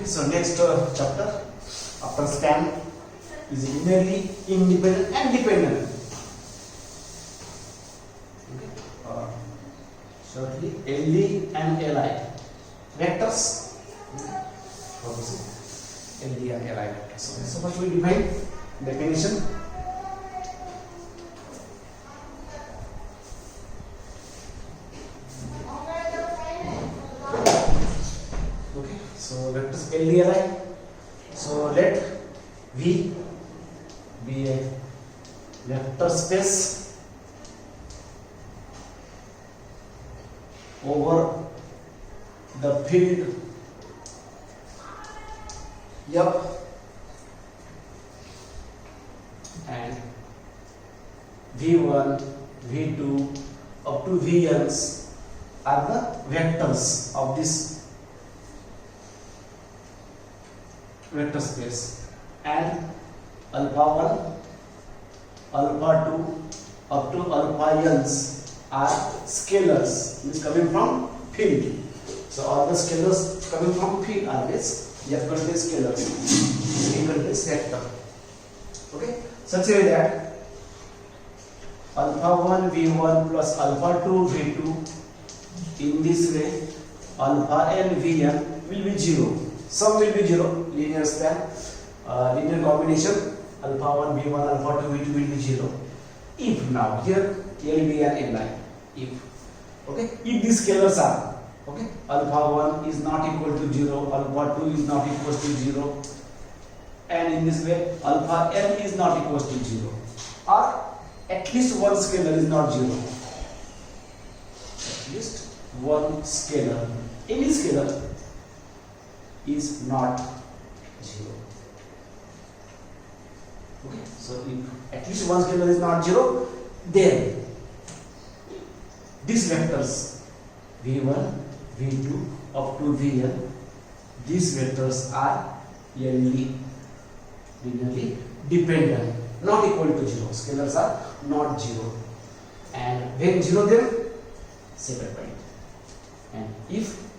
Okay, so next chapter after span is linearly independent and dependent. Okay, shortly LD and LI vectors. LD and LI vectors. So first we define definition. Okay, so vectors LDLI. So let V be a vector space over the field F and V1, V2 up to Vn's are the vectors of this vector space, and alpha 1, alpha 2 up to alpha n's are scalars, means coming from field. So all the scalars coming from field are this F contains scalars, V contains vector. Okay, such a way that alpha 1 V1 plus alpha 2 V2, in this way alpha n Vn will be 0. Some will be 0, linear span, linear combination, alpha 1 V1 alpha 2 V2 will be 0. If now here LB and Li, if, okay, if these scalars are, okay, alpha 1 is not equal to 0, alpha 2 is not equal to 0, and in this way alpha n is not equal to 0, or at least one scalar is not 0. At least one scalar, any scalar is not 0. Okay, so if at least one scalar is not 0, then these vectors V1, V2 up to Vn, these vectors are linearly dependent, not equal to 0. Scalars are not 0, and when 0, then separate by it. And if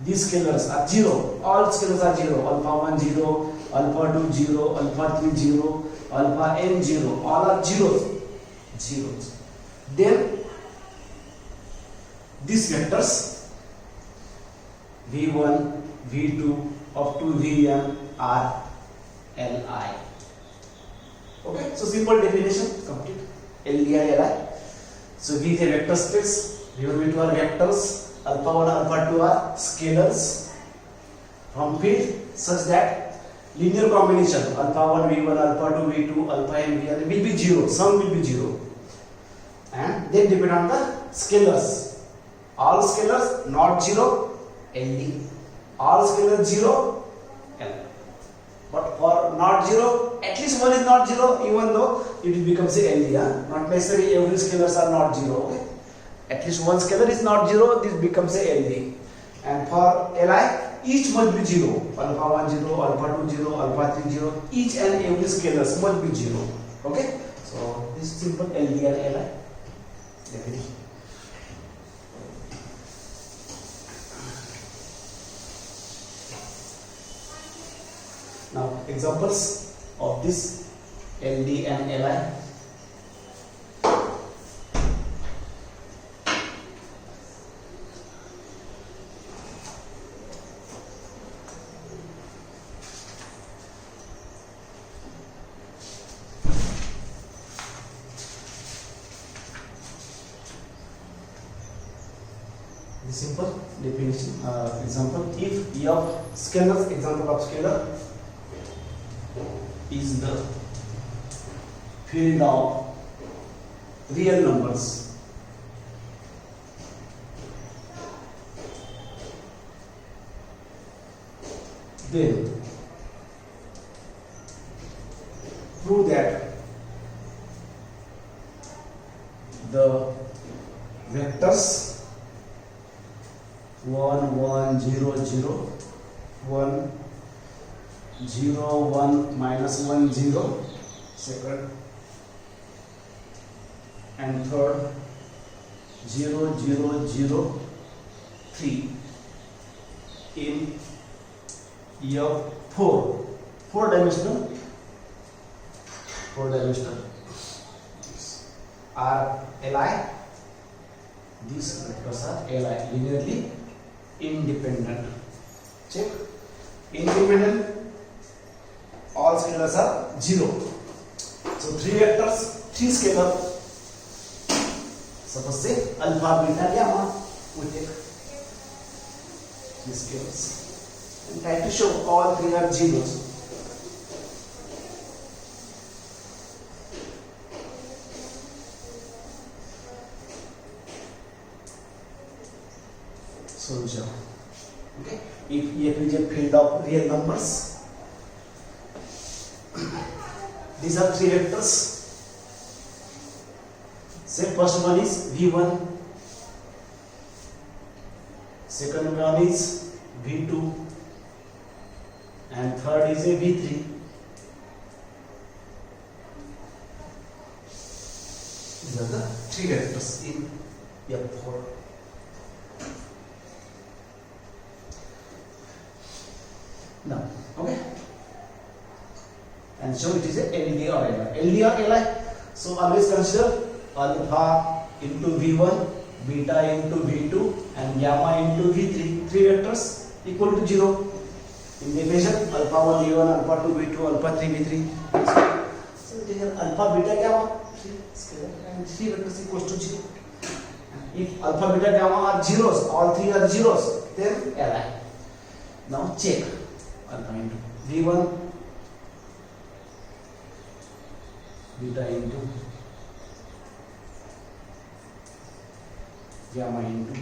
these scalars are 0, all scalars are 0, alpha 1 0, alpha 2 0, alpha 3 0, alpha n 0, all are zeros, then these vectors V1, V2 up to Vn are Li. Okay, so simple definition complete. LD and Li. So V is a vector space, V1, V2 are vectors, alpha 1 alpha 2 are scalars from field, such that linear combination alpha 1 V1 alpha 2 V2 alpha n Vn will be 0, some will be 0, and then depend on the scalars. All scalars not 0, LD, all scalars 0, L. But for not 0, at least one is not 0, even though it becomes a LD. Not necessarily every scalars are not 0. Okay? At least one scalar is not 0, this becomes a LD. And for Li, each must be 0. Alpha 1 0, alpha 2 0, alpha 3 0. Each and every scalars must be 0. Okay? So this is simple LD and Li. Definition. Now examples of this LD and Li. The simple definition example, if E of scalars, example of scalar is the field of real numbers, then prove that the vectors 1 1 0 0 1 0 1 minus 1 0, second, and third 0 0 0 3 in four dimensional are Li. These vectors are Li, linearly independent. Check. Independent, all scalars are 0. So three vectors, three scalar. Suppose say alpha, beta, gamma. We take these scalars and try to show all three are zeros. Solution. Okay. If F is a field of real numbers, these are three vectors. Say first one is V1, second one is V2, and third is a V3. These are the three vectors in F4. Now, okay, and so it is a LD or Li. So always consider alpha into V1, beta into V2, and gamma into V3. Three vectors equal to 0. In the equation, alpha 1 V1, alpha 2 V2, alpha 3 V3. So it is alpha, beta, gamma, three scalar, and three vectors equals to 0. If alpha, beta, gamma are zeros, all three are zeros, then Li. Now check. Alpha into V1, beta into gamma into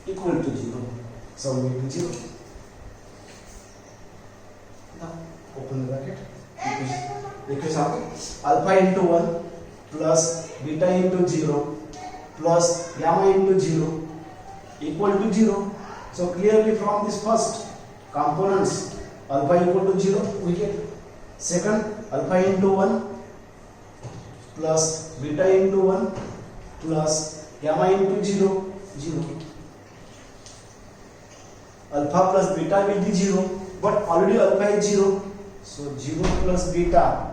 equal to 0. Sum into 0. Now open the bracket. Equation alpha into 1 plus beta into 0 plus gamma into 0 equal to 0. So clearly from this first components, alpha equal to 0, we get. Second, alpha into 1 plus beta into 1 plus gamma into 0, 0. Alpha plus beta will be 0, but already alpha is 0. So 0 plus beta,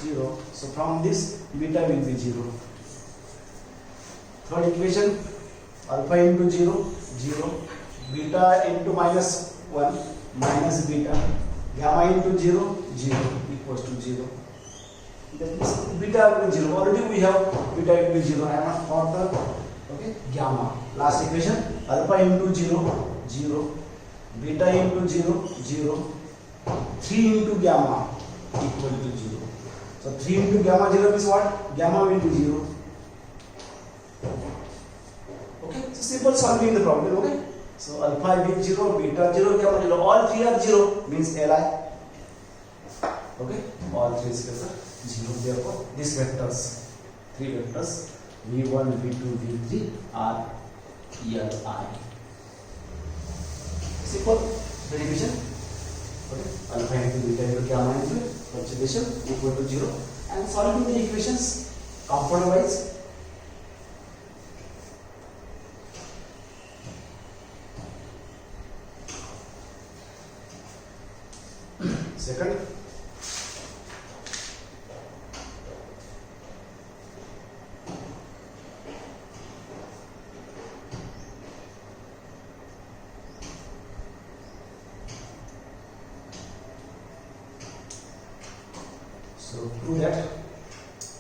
0. So from this, beta will be 0. Third equation, alpha into 0, 0. Beta into minus 1 minus beta, gamma into 0, 0 equals to 0. That means beta will be 0. Already we have beta will be 0. I am not for the gamma. Last equation, alpha into 0, 0. Beta into 0, 0. 3 into gamma equal to 0. So 3 into gamma 0 means what? Gamma will be 0. Okay, so simple solving the problem. Okay. So alpha will be 0, beta 0, gamma 0. All three are 0 means Li. Okay, all three scalars are 0. Therefore, these vectors, three vectors V1, V2, V3 are Li. Simple derivation. Okay, alpha into beta into gamma into conjugation equal to 0, and solving the equations component wise. Second, so prove that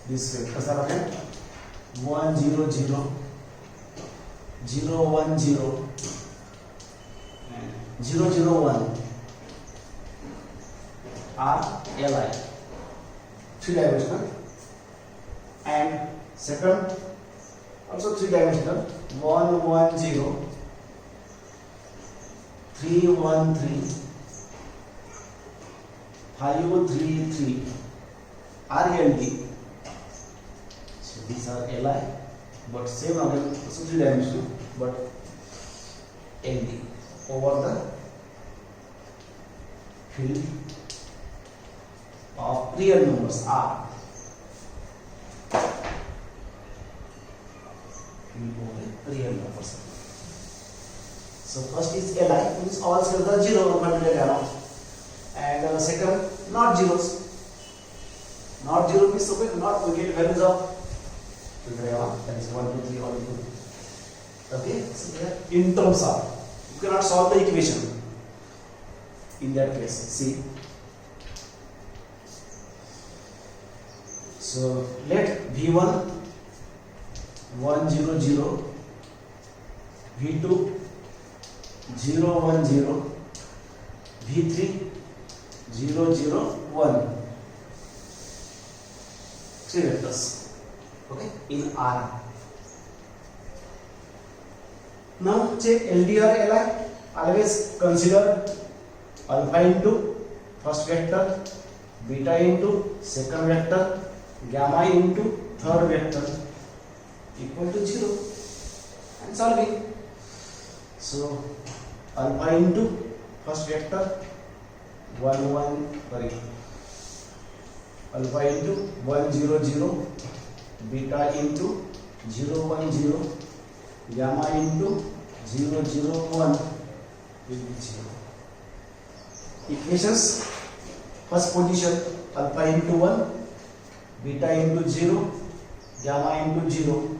these vectors are again 1 0 0 0 1 0 and 0 0 1 are Li, three dimensional, and second also three dimensional 1 1 0 3 1 3 5 3 3 are LD. So these are Li, but same again also three dimensional, but LD over the field of real numbers R. Field over the real numbers. So first is Li, means all cells are 0 alpha beta gamma, and second not zeros. Not 0 means okay, not we get values of beta gamma, that is 1 2 3 all 2. Okay, so here in terms of, you cannot solve the equation in that case. See, so let V1 1 0 0, V2 0 1 0, V3 0 0 1, 3 vectors, okay, in R. Now check LDR Li. Always consider alpha into first vector, beta into second vector, gamma into third vector equal to 0 and solving. So alpha into first vector 1 1, sorry, alpha into 1 0 0, beta into 0 1 0, gamma into 0 0 1 will be 0. Equations, first position alpha into 1, beta into 0, gamma into 0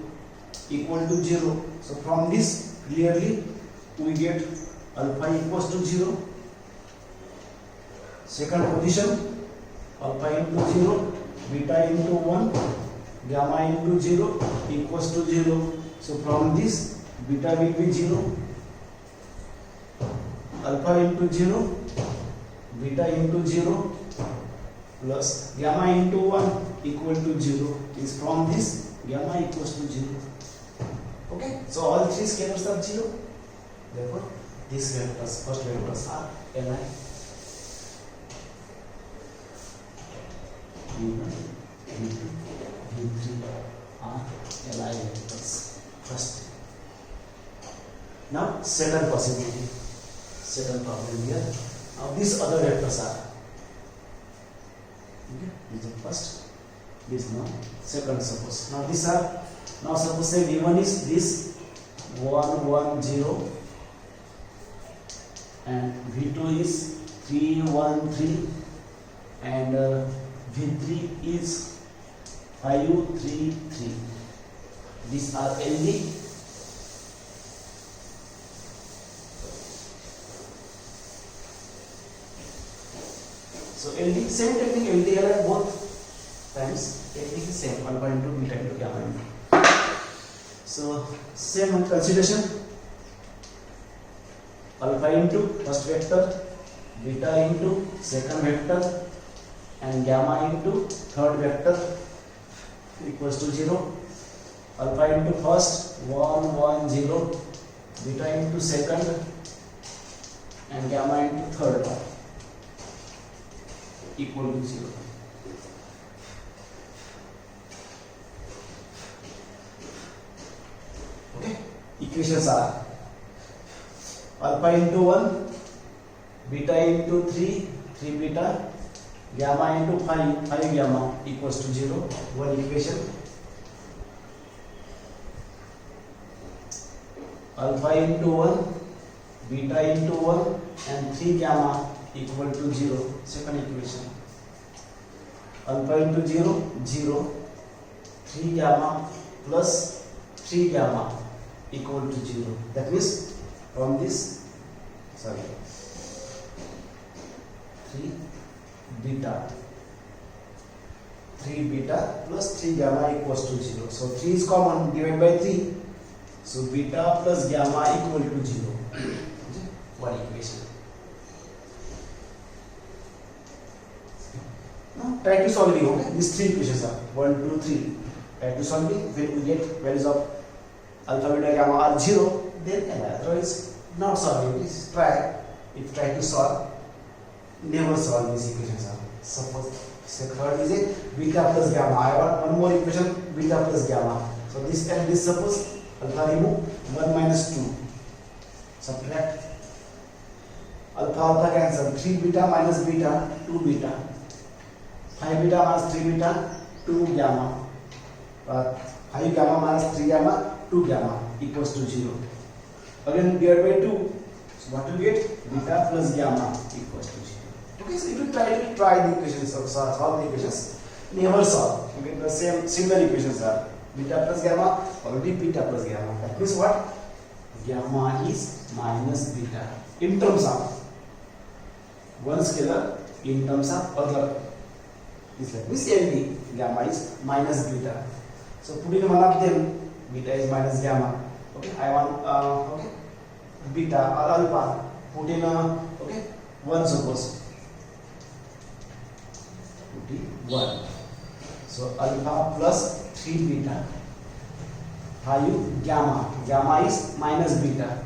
equal to 0. So from this clearly we get alpha equals to 0. Second position alpha into 0, beta into 1, gamma into 0 equals to 0. So from this beta will be 0, alpha into 0, beta into 0 plus gamma into 1 equal to 0 is from this gamma equals to 0. Okay, so all three scalars are 0. Therefore, these vectors, first vectors are Li. V1, V2, V3 are Li vectors. First. Now, second possibility, second problem here. Now, these other vectors are. Okay, this is first. This now second. Suppose now these are. Now suppose say V1 is this 1 1 0, and V2 is 3 1 3, and V3 is 5 3 3. These are LD. So LD, same technique, LDR both times. Technique is same, alpha into beta into gamma into. So same consideration. Alpha into first vector, beta into second vector, and gamma into third vector equals to 0. Alpha into first 1 1 0, beta into second, and gamma into third equal to 0. Okay, equations are alpha into 1, beta into 3, 3 beta, gamma into 5, 5 gamma equals to 0. One equation. Alpha into 1, beta into 1, and 3 gamma equal to 0. Second equation. Alpha into 0, 0, 3 gamma plus 3 gamma equal to 0. That means from this, 3 beta, 3 beta plus 3 gamma equals to 0. So 3 is common, divided by 3. So beta plus gamma equal to 0. One equation. Now try to solve it. Okay, these three equations are 1, 2, 3. Try to solve it. When we get values of alpha, beta, gamma are 0, then otherwise not solving. Please try. If try to solve, never solve these equations. Suppose third is a beta plus gamma. I want one more equation, beta plus gamma. So this and this, suppose alpha remove 1 minus 2. Subtract. Alpha alpha cancel. 3 beta minus beta, 2 beta. 5 beta minus 3 beta, 2 gamma. 5 gamma minus 3 gamma, 2 gamma equals to 0. Again divide by 2. So what you get? Beta plus gamma equals to 0. Okay, so if you try the equations or solve the equations, never solve. You get the similar equations are beta plus gamma or beta plus gamma. That means what? Gamma is minus beta in terms of one scalar in terms of other. This like this LD, gamma is minus beta. So putting one of them, beta is minus gamma. Okay, I want okay, beta or alpha. Put in okay, 1 suppose. Put in 1. So alpha plus 3 beta. 5 gamma. Gamma is minus beta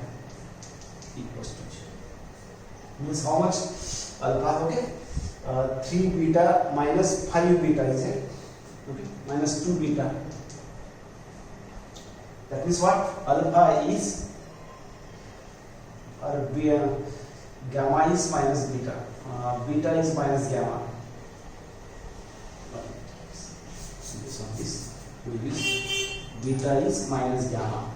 equals to 0. Means how much? Alpha, okay. 3 beta minus 5 beta is it? Okay. Minus 2 beta. That means what? Alpha is or gamma is minus beta. Beta is minus gamma. Okay. So this one is we use beta is minus gamma.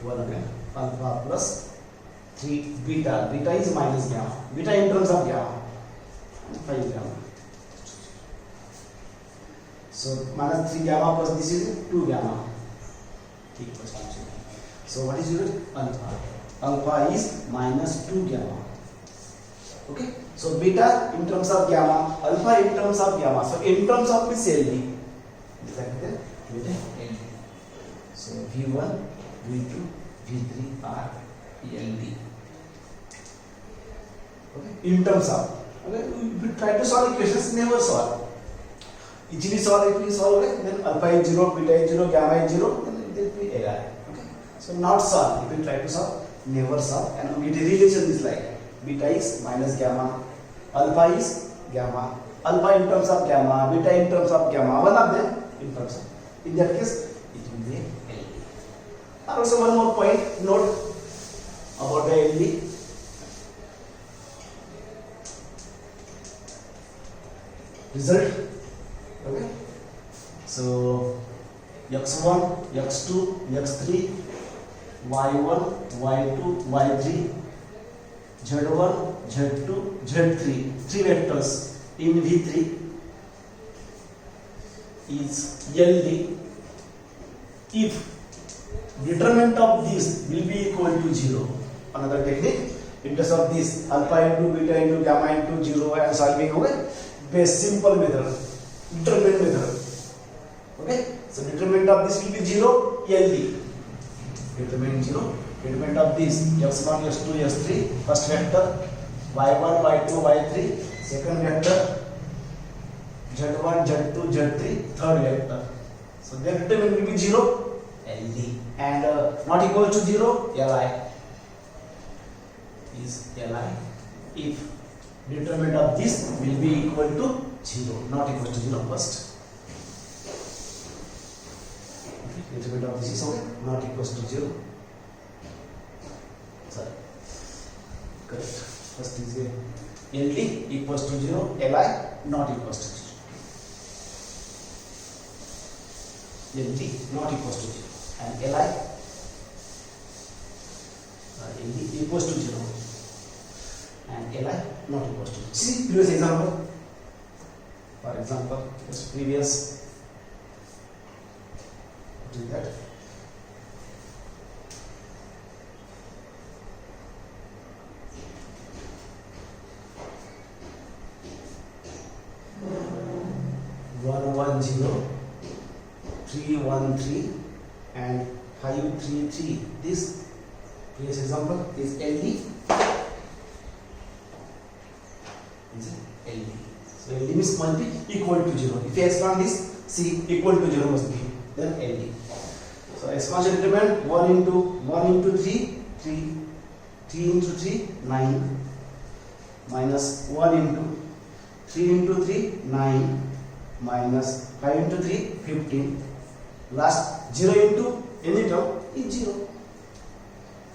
One again, alpha plus 3 beta. Beta is minus gamma. Beta in terms of gamma. 5 gamma. So minus 3 gamma plus this is 2 gamma equals to 0. So what is your alpha? Alpha is minus 2 gamma. Okay. So beta in terms of gamma, alpha in terms of gamma. So in terms of this LD, exactly beta LD. So V1, V2, V3 are LD. Okay. In terms of. Okay, if you try to solve equations, never solve. Easily solve. If you solve it, then alpha is 0, beta is 0, gamma is 0, then it will be error. Okay. So not solve. If you try to solve, never solve. And the relation is like beta is minus gamma, alpha is gamma, alpha in terms of gamma, beta in terms of gamma. One of them in terms of. In that case, it will be LD. And also one more point note about the LD. Result. Okay. So x1, x2, x3, y1, y2, y3, z1, z2, z3. 3 vectors in V3 is LD if determinant of this will be equal to 0. Another technique, in case of this alpha into beta into gamma into 0 and solving away. Base simple method, determinant method. Okay, so determinant of this will be 0, LD. Determinant 0, determinant of this x1, x2, x3, first vector, y1, y2, y3, second vector, z1, z2, z3, third vector. So their determinant will be 0, LD, and not equal to 0, Li is Li if determinant of this will be equal to 0, not equal to 0 first. Okay, determinant of this is okay, not equals to 0. Sorry, correct. First is a LD equals to 0, Li not equals to 0. LD not equals to 0 and LD equals to 0. And Li not equals to 0. See previous example. For example, this previous. What is that? One 1 0, 3 1 3, and 5 3 3. This previous example is LD. LD. So LD means must be equal to 0. If you expand this, see equal to 0 must be, then LD. So expansion determinant 1 into 3, 3 into 3, 9, minus 1 into 3 into 3, 9, minus 5 into 3, 15. Last 0 into any term is 0.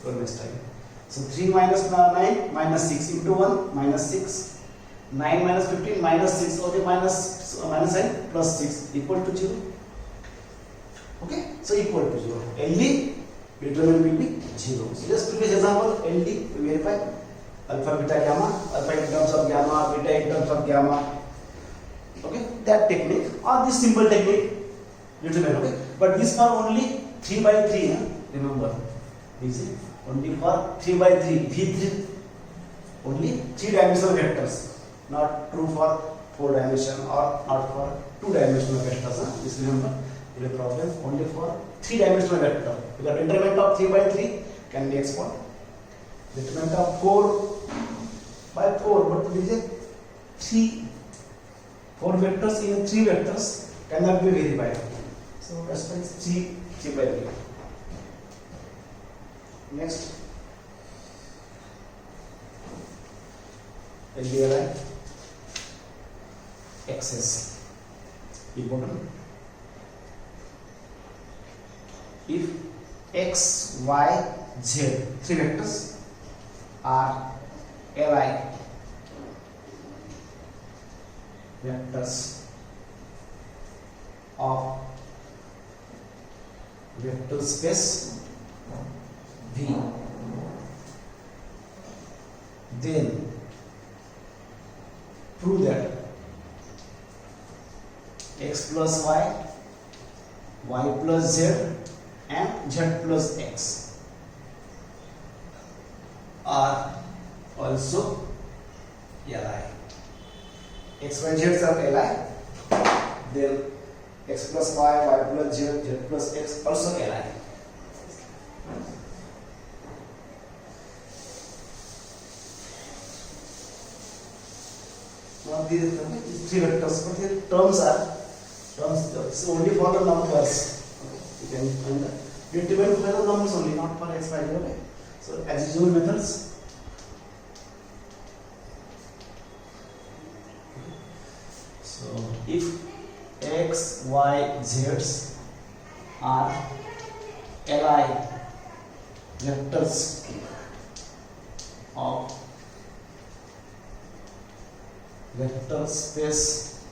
For next time. So 3 minus 9 minus 6 into 1 minus 6. 9 minus 15 minus 6. Okay, minus sign plus 6 equal to 0. Okay, so equal to 0. LD determinant will be 0. So just previous example, LD we verify alpha, beta, gamma, alpha in terms of gamma, beta in terms of gamma. Okay, that technique or this simple technique determine. Okay, but this for only 3 by 3. Remember, this is only for 3 by 3. V3 only 3 dimensional vectors, not true for 4 dimension or not for 2 dimensional vectors. This remember the problem only for 3 dimensional vector, because determinant of 3 by 3 can be explored. Determinant of 4 by 4, but this is 4 vectors in 3 vectors cannot be verified. So that's why 3 by 3. Next, LDLI access important. If x, y, z 3 vectors are Li vectors of vector space V, then prove that x plus y, y plus z and z plus x are also Li. X, y, z are Li, then x plus y, y plus z, z plus x also Li. Now these 3 vectors, but here terms so only for the numbers. Okay, you can find that. Determine for the numbers only, not for x, y, z. Okay. So as usual methods. So if x, y, z are Li vectors of vector space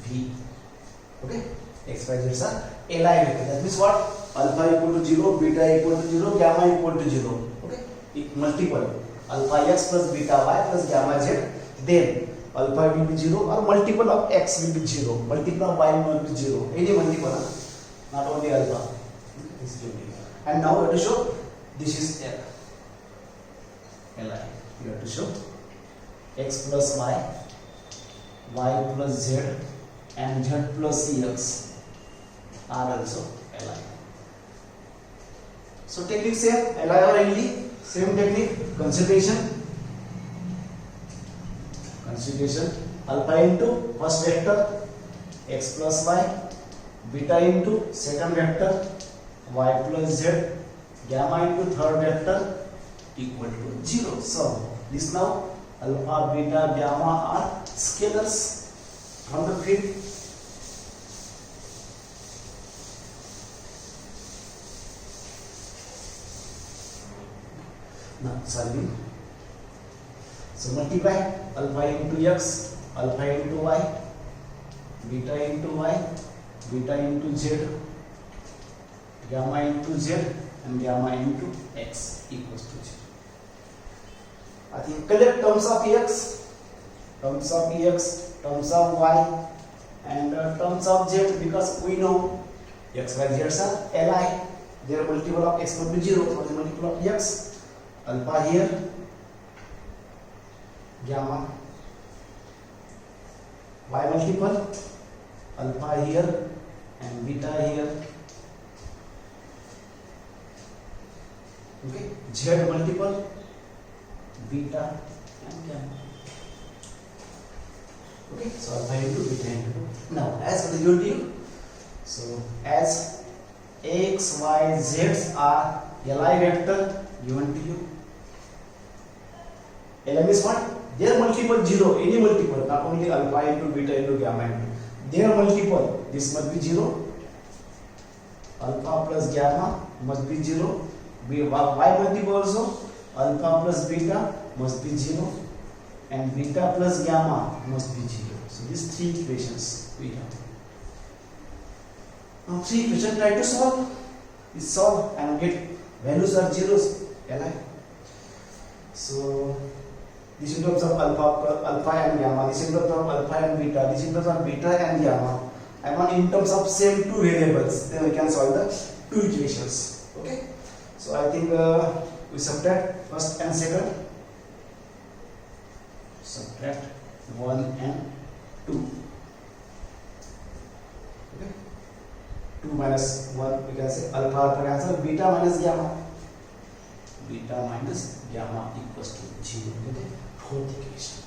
V, okay, x, y, z are Li vector. That means what? Alpha equal to 0, beta equal to 0, gamma equal to 0. Okay, if multiple alpha x plus beta y plus gamma z, then alpha will be 0 or multiple of x will be 0, multiple of y will be 0. Any multiple, not only alpha. And now we have to show this is Li. You have to show x plus y, y plus z and z plus x are also Li. So technique same, Li or LD, same technique, consideration, alpha into first vector x plus y, beta into second vector y plus z, gamma into third vector equal to 0. So this now alpha, beta, gamma are scalars from the field. Now solving. So multiply alpha into x, alpha into y, beta into y, beta into z, gamma into z and gamma into x equals to 0. I think collect terms of x, terms of y and terms of z, because we know x, y, z are Li. Their multiple of x would be 0, so the multiple of x, alpha here, gamma, y multiple, alpha here and beta here, okay, z multiple, beta and gamma. Okay, so alpha into beta into. Now as for the UDU, so as x, y, z are Li vector given to you. Li means what? Their multiple 0, any multiple, not only alpha into beta into gamma into. Their multiple, this must be 0. Alpha plus gamma must be 0. Y multiple also, alpha plus beta must be 0. and beta plus gamma must be 0. So these three equations we have. Now three equations try to solve. We solve and get values are zeros. Li. So this in terms of alpha and gamma. This in terms of alpha and beta. This in terms of beta and gamma. I want in terms of same two variables. Then we can solve the two equations. Okay. So I think we subtract first and second. Subtract 1 and 2. Okay. 2 minus 1 we can say alpha cancel, beta minus gamma. Beta minus gamma equals to 0. Okay. Fourth equation.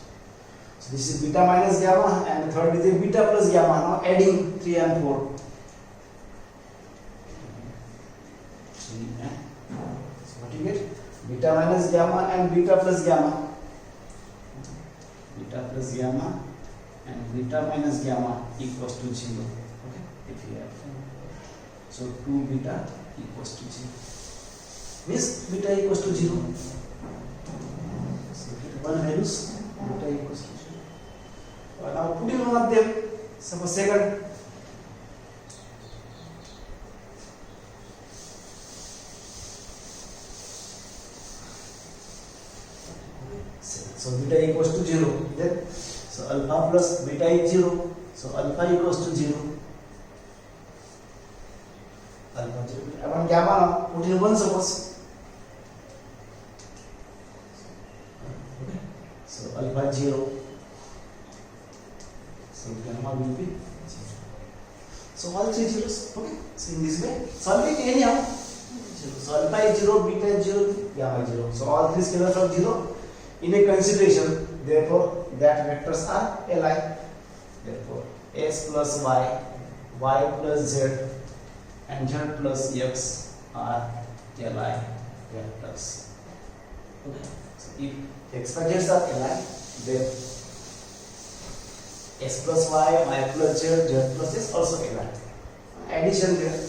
So this is beta minus gamma and third is a beta plus gamma. Now adding 3 and 4. 3 and 4. So what you get? Beta minus gamma and beta plus gamma. Beta plus gamma and beta minus gamma equals to 0. Okay, if you have so 2 beta equals to 0. Means beta equals to 0. So one values beta equals to 0. Now put in one of them. Suppose second. So beta equals to 0. Then so alpha plus beta is 0. So alpha equals to 0. Alpha 0. I want gamma now. Put in 1 suppose. Okay. So alpha 0. So gamma will be 0. So all three zeros. Okay. So in this way, solving anyhow. So alpha is 0, beta is 0, gamma is 0. So all three scalars are 0. In a consideration, therefore, that vectors are Li. Therefore, x plus y plus z, and z plus x are Li vectors. Okay. So if x y z are Li, then x plus y plus z, z plus x also Li. Addition there.